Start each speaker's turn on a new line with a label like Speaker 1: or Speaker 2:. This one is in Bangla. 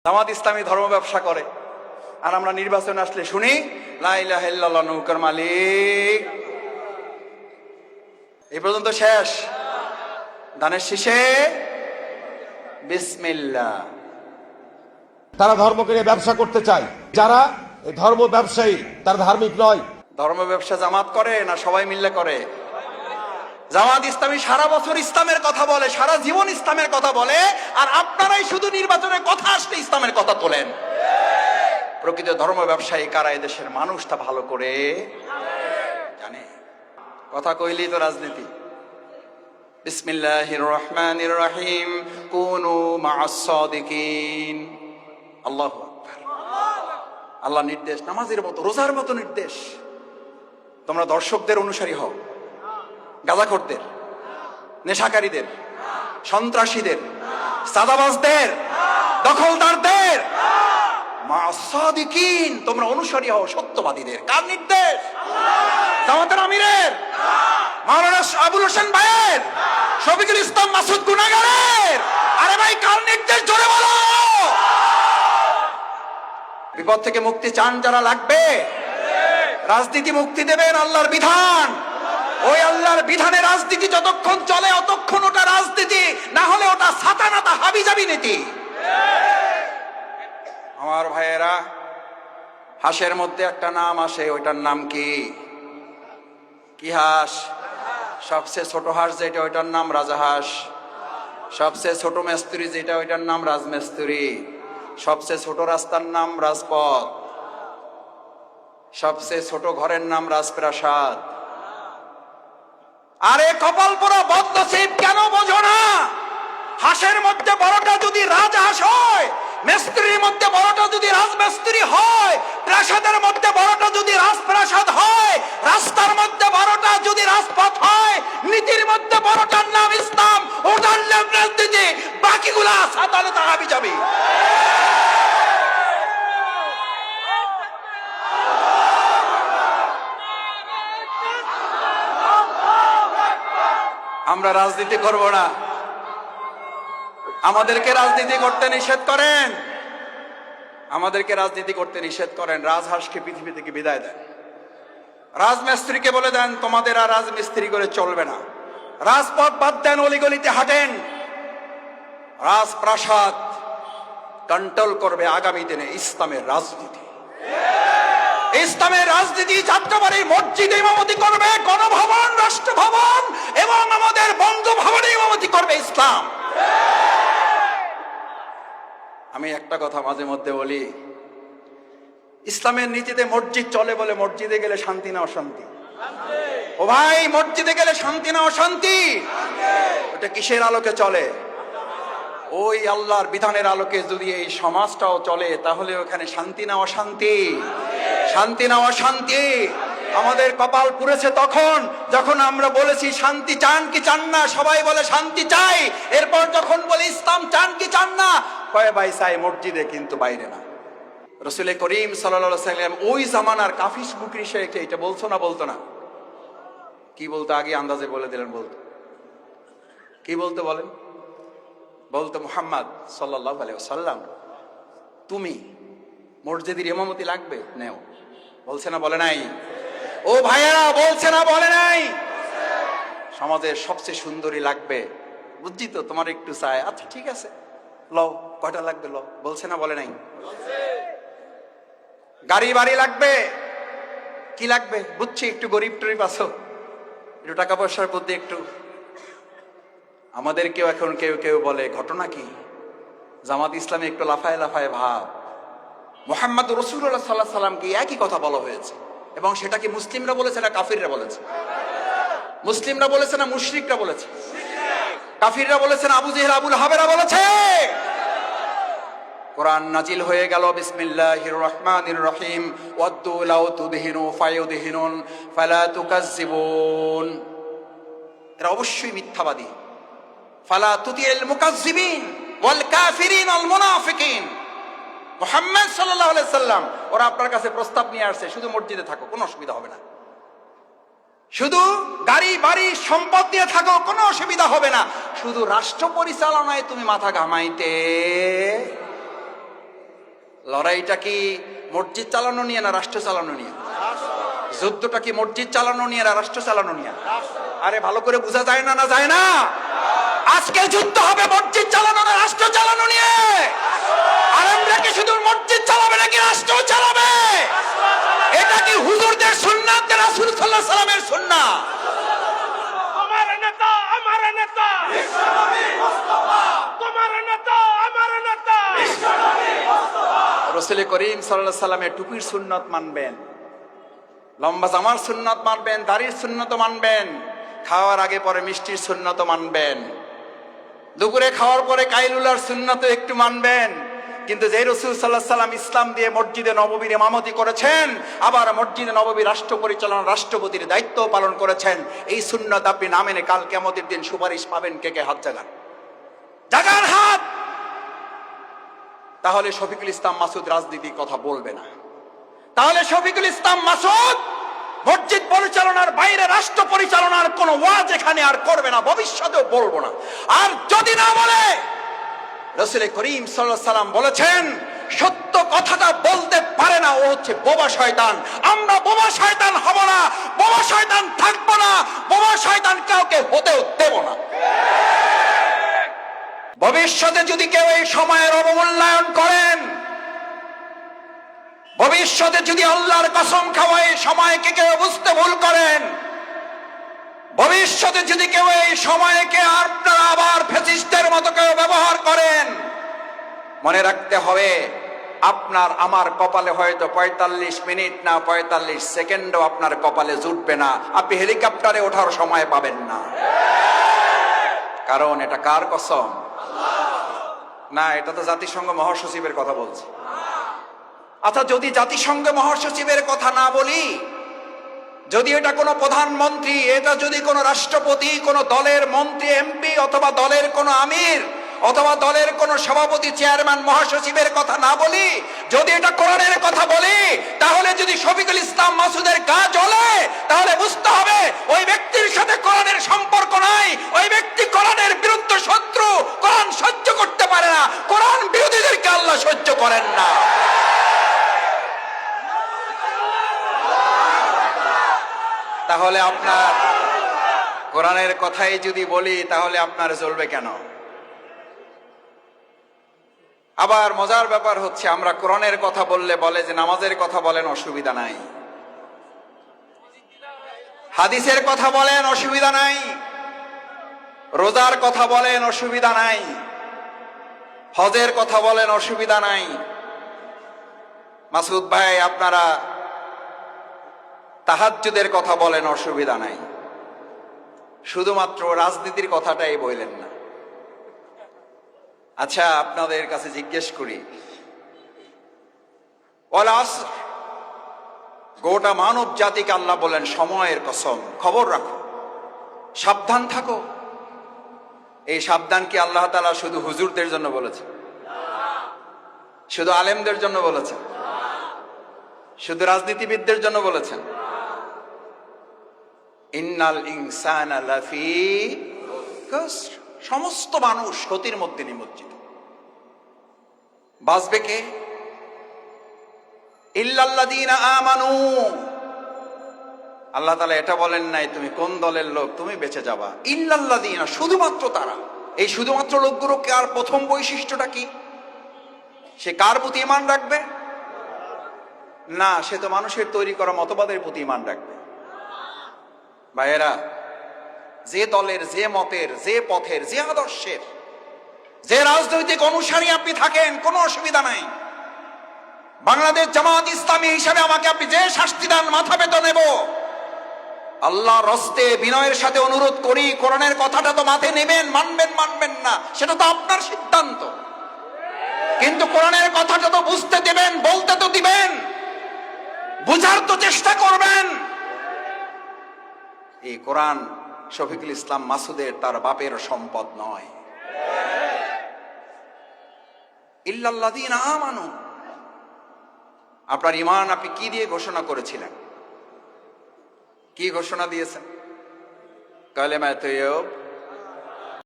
Speaker 1: জামাত ইসলামী ধর্ম ব্যবসা করে, আর আমরা নির্বাচন আসলে শুনি লা ইলাহা ইল্লাল্লাহ নৌকার মালিক। এই পর্যন্ত শেষ। ধানের শীষে বিসমিল্লাহ।
Speaker 2: তারা ধর্মকে নিয়ে ব্যবসা করতে চায়। যারা এই ধর্ম ব্যবসায়ী তারা ধার্মিক নয়।
Speaker 1: ধর্ম ব্যবসা জামাত করে না সবাই মিলে করে? জামাত ইসলামী সারা বছর ইসলামের কথা বলে, সারা জীবন ইসলামের কথা বলে, আর আপনারাই শুধু নির্বাচনের কথা আসলে ইসলামের কথা তোলেন। প্রকৃত ধর্ম ব্যবসায়ী কারা? এদেশের মানুষ তা ভালো করে জানে। কথা কইলেই তো রাজনীতি। বিসমিল্লাহির রহমানির রহিম, কুনু মা'আস সাদিকিন। আল্লাহু আকবার। আল্লাহ নির্দেশ, নামাজের মতো, রোজার মতো নির্দেশ। তোমরা দর্শকদের অনুসারী হও, গাঁজাখোরদের, নেশাকারীদের, সন্ত্রাসীদের, সাদাবাজদের, দখলদারদের মা'আস সাদিকিন তোমরা অনুসারী হও সত্যবাদীদের। কার নির্দেশ? জামাতের আমিরের, মাওলানা আবুল হোসেন ভাইয়ের, শফিকুল ইসলাম মাসুদ গুনাহগারের। আরে ভাই, কার নির্দেশ? জোরে বলো। বিপদ থেকে মুক্তি চান যারা, লাগবে রাজনীতি মুক্তি দেবেন আল্লাহর বিধান। ওই আল্লাহর বিধানে রাজনীতি যতক্ষণ চলে ততক্ষণ ওটা রাজনীতি, না হলে ওটা সাতানাতা হাবিজাবি নীতি। আমার ভাইয়েরা, হাঁসের মধ্যে একটা নাম আসে, ওইটার নাম কি? কি হাঁস? সবচেয়ে ছোট হাঁস যেটা, ওইটার নাম রাজাহাঁস। সবচেয়ে ছোট মেস্তুরি যেটা, ওইটার নাম রাজমেস্তুরি। সবচেয়ে ছোট রাস্তার নাম রাজপথ। সবচেয়ে ছোট ঘরের নাম রাজপ্রাসাদ। আরে কপাল পোড়া বদনসিব, কেন বোঝো না? হাঁসের মধ্যে বড়টা যদি রাজহাঁস হয়, মেস্তুরির মধ্যে বড়টা যদি রাজমেস্তুরি হয়, প্রাসাদের মধ্যে বড়টা যদি রাজপ্রাসাদ হয়, রাস্তার মধ্যে বড়টা যদি রাজপথ হয়, নীতির মধ্যে বড়টার নাম ইসলাম, ওটার নাম রাজনীতি, বাকিগুলা সাতালে তাহাবি যাবে। আমরা রাজনীতি করব না। আমাদেরকে রাজনীতি করতে নিষেধ করেন, আমাদেরকে রাজনীতি করতে নিষেধ করেন। রাজহাঁসকে পৃথিবী থেকে বিদায় দেন। রাজমিস্ত্রিকে বলে দেন তোমাদের আর রাজমিস্ত্রি করে চলবে না। রাজপথ বাদ দেন, অলিগলিতে হাঁটেন। রাজপ্রাসাদ কন্ট্রোল করবে আগামী দিনে ইসলামের রাজনীতি। ইসলামের রাজনীতি যাত্রাবাড়ি মসজিদে ইমামতি করবে, গণভবন, রাষ্ট্রভবন এবং আমাদের বঙ্গভবনে ইমামতি করবে ইসলাম। আমি একটা কথা মাঝে মধ্যে বলি, ইসলামের নীতিতে মসজিদ চলে বলে মসজিদে গেলে শান্তি না অশান্তি? ও ভাই, মসজিদে গেলে শান্তি না অশান্তি? ওটা কিসের আলোকে চলে? ওই আল্লাহর বিধানের আলোকে যদি এই সমাজটাও চলে, তাহলে ওখানে শান্তি না অশান্তি? শান্তি না অশান্তি? আমাদের কপাল পুড়েছে তখন যখন আমরা বলেছি শান্তি চান কি চান না, সবাই বলে শান্তি চাই। এরপর যখন বলে ইসলাম চান কি চান না, কয় ভাই চাই মসজিদে কিন্তু বাইরে না। রাসূল করিম সাল্লাল্লাহু আলাইহি ওয়াসাল্লাম ওই জামানার কাফির মুকরিশ এটা বলতো না? বলতো না? কি বলতো? আগে আন্দাজে বলে দিলেন। বলতো কি বলতো বলেন? বলতো মুহাম্মদ সাল্লাল্লাহু আলাইহি ওয়াসাল্লাম, তুমি মসজিদের ইমামতি লাগবে নেও। বলছে না? বলে নাই? ও ভাইয়েরা, বলছে না? বলে নাই? সমাজের সবচেয়ে সুন্দরী লাগবে, বুঝছি তো, তোমার একটু চাই, আচ্ছা ঠিক আছে লও, কয়টা লাগবে লও। বলছে না? বলে নাই? গাড়ি বাড়ি লাগবে, কি লাগবে বুঝছি, একটু গরিব টরিব আছো, একটু টাকা পয়সার বুদ্ধি একটু। আমাদের কেউ এখন কেউ কেউ বলে ঘটনা কি, জামাত ইসলামে একটু লাফায় লাফায় ভাব। মুহাম্মদ রাসূলুল্লাহ সাল্লাল্লাহু আলাইহি সাল্লামকে একই কথা বলা হয়েছে, এবং সেটা কি মুসলিমরা বলেছে না কাফিররা বলেছে? মুসলিমরা বলেছে না মুশরিকরা বলেছে? কাফিররা বলেছে না আবু জেহেল আবুল হাবেরা বলেছে? কোরআন নাজিল হয়ে গেল বিসমিল্লাহির রহমানির রহিম, ওয়াদ্দু লাউ তুদহিনু ফায়ুদহিনুন ফালা তুকাজ্জিবুন। এরা অবশ্যই মিথ্যাবাদী। ফালা তুতিল মুকাজ্জিবিন ওয়াল কাফিরিন ওয়াল মুনাফিকিন। মুহাম্মদ সাল্লাল্লাহু আলাইহি সাল্লাম ওরা আপনার কাছে প্রস্তাব নিয়ে আসছে, শুধু মসজিদে থাকো, কোনো অসুবিধা হবে না। শুধু গাড়ি বাড়ি সম্পদ দিয়ে থাকো, কোনো অসুবিধা হবে না। শুধু রাষ্ট্র পরিচালনায় তুমি মাথা ঘামাইতে লড়াইটা কি মসজিদ চালানো নিয়ে না রাষ্ট্র চালানো নিয়ে? যুদ্ধটা কি মসজিদ চালানো নিয়ে না রাষ্ট্র চালানো নিয়ে? আরে ভালো করে বোঝা যায় না? না যায় না? আজকে যুদ্ধ হবে মসজিদ চালানো না রাষ্ট্র চালানো নিয়ে? আর আমরা কি শুধু মসজিদ চালাবে নাকি রাষ্ট্র চালাবে? এটা কি হুজুরদের সুন্নাত না রাসূল সাল্লাল্লাহু আলাইহি সাল্লামের সুন্নাত?
Speaker 3: তোমার নেতা আমার নেতা বিশ্বনবী মুস্তাফা, তোমার নেতা আমার নেতা বিশ্বনবী মুস্তাফা।
Speaker 1: রাসূল করিম সাল্লাল্লাহু আলাইহি সাল্লামের টুপির সুন্নাত মানবেন, লম্বা জামার সুন্নাত মানবেন, দাড়ির সুন্নাত মানবেন, খাওয়ার আগে পরে মিষ্টির সুন্নাত মানবেন, দুপুরে খাওয়ার পরে কাইলুলার সুন্নাত একটু মানবেন। কিন্তু যে রাসূল সাল্লাল্লাহু আলাইহি সাল্লাম ইসলাম দিয়ে মসজিদে নববীর ইমামতি করেছেন, আবার মসজিদে নববী রাষ্ট্র পরিচালনা রাষ্ট্রপতির দায়িত্ব পালন করেছেন, এই সুন্নাত আপনি না মেনে কাল কিয়ামতের দিন সুপারিশ পাবেন। কে কে হাত জাগান? জাগান হাত। তাহলে শফিকুল ইসলাম মাসুদ রাজনীতির কথা বলবে না। তাহলে শফিকুল ইসলাম মাসুদ মসজিদ পরিচালনার বাইরে রাষ্ট্র পরিচালনার কোন ওয়াজ এখানে আর করবে না, ভবিষ্যতেও বলবো না। আর যদি না বলে, রাসূল করিম সাল্লাল্লাহু আলাইহি সাল্লাম বলেছেন, সত্য কথাটা বলতে পারে না, ও হচ্ছে বোবা শয়তান। আমরা বোবা শয়তান হব না, বোবা শয়তান থাকবো না, বোবা শয়তান কাউকে হতেও দেব না। ভবিষ্যতে যদি কেউ এই সময়ের অবমূল্যায়ন করেন, ভবিষ্যতে যদি আল্লাহর কসম খাওয়ায় সময়কে কেউ বুঝতে ভুল করেন, ভবিষ্যতে যদি কেউ এই সময়কে আপনারা আবার ফ্যাসিস্টের মতো কেউ ব্যবহার করেন, মনে রাখতে হবে আপনার আমার কপালে হয়তো ৪৫ মিনিট না ৪৫ সেকেন্ডও আপনার কপালে জুটবে না, আপনি হেলিকপ্টারে ওঠার সময় পাবেন না। কারণ এটা কার কসম? না, এটা তো জাতিসংঘ মহাসচিবের কথা বলছে। আচ্ছা, যদি জাতিসংঘ মহাসচিবের কথা না বলি, যদি এটা কোনো প্রধানমন্ত্রী, এটা যদি কোনো রাষ্ট্রপতি, কোনো দলের মন্ত্রী এমপি, অথবা দলের কোনো আমির, অথবা দলের কোনো সভাপতি চেয়ারম্যান মহাসচিবের কথা না বলি, যদি এটা কোরআনের কথা বলি, তাহলে যদি শফিকুল ইসলাম মাসুদের গা জ্বলে, তাহলে বুঝতে হবে ওই ব্যক্তির সাথে কোরআনের সম্পর্ক নাই, ওই ব্যক্তি কোরআনের বিরুদ্ধে শত্রু, কোরআন সহ্য করতে পারে না, কোরআন বিরোধীদেরকে আল্লাহ সহ্য করেন না। তাহলে আপনার কোরআনের কথাই যদি বলি, তাহলে আপনার চলবে কেন? আবার মজার ব্যাপার হচ্ছে, আমরা কোরআনের কথা বললে বলে যে নামাজের কথা বলেন, অসুবিধা নাই, হাদিসের কথা বলেন, অসুবিধা নাই, রোজার কথা বলেন, অসুবিধা নাই, হজের কথা বলেন, অসুবিধা নাই। মাসুদ ভাই, আপনারা তাহাজ্জুদের কথা বলেন, অসুবিধা নাই, শুধুমাত্র রাজনীতির কথাটাই বললেন না। আচ্ছা, আপনাদের কাছে জিজ্ঞেস করি, গোটা মানব জাতিকে আল্লাহ বলেন সময়ের কসম, খবর রাখো, সাবধান থাকো। এই সাবধান কি আল্লাহ তাআলা শুধু হুজুরদের জন্য বলেছেন? শুধু আলেমদের জন্য বলেছেন? শুধু রাজনীতিবিদদের জন্য বলেছেন? ইন্নাল ইনসানা লাফি খুসর, সমস্ত মানুষ ক্ষতির মধ্যে নিমজ্জিত। বাঁচবে কে? ইল্লাল্লাযীনা আমানু। আল্লাহ তাআলা এটা বলেন নাই তুমি কোন দলের লোক, তুমি বেঁচে যাবা। ইল্লাল্লাযীনা, শুধুমাত্র তারা। এই শুধুমাত্র লোকগুলোকে আর প্রথম বৈশিষ্ট্যটা কি? সে কার প্রতি ঈমান রাখবে? না, সে তো মানুষের তৈরি করা মতবাদের প্রতি ঈমান রাখবে। ভাইয়েরা, যে দলের, যে মতের, যে পথের, যে আদর্শের, যে রাজনৈতিক অনুসারী আপনি থাকেন, কোনো অসুবিধা নাই। বাংলাদেশ জামাত ইসলামী হিসাবে আমাকে আপনি যে শাস্তি দেন, মাথা পেতে নেব। আল্লাহর হস্তে বিনয়ের সাথে অনুরোধ করি, কোরআনের কথাটা তো মাথায় নেবেন, মানবেন মানবেন না সেটা তো আপনার সিদ্ধান্ত, কিন্তু কোরআনের কথাটা তো বুঝতে দেবেন, বলতে তো দিবেন, বুঝার তো চেষ্টা করবেন। এই কোরআন শফিকুল ইসলাম মাসুদের, তার বাপের সম্পদ নয়। ইল্লাল্লাযীনা আমানু, আপনার ঈমান আপনি কি দিয়ে ঘোষণা করেছিলেন? কি ঘোষণা দিয়েছেন? কালেমায়ে তাইয়্যিব,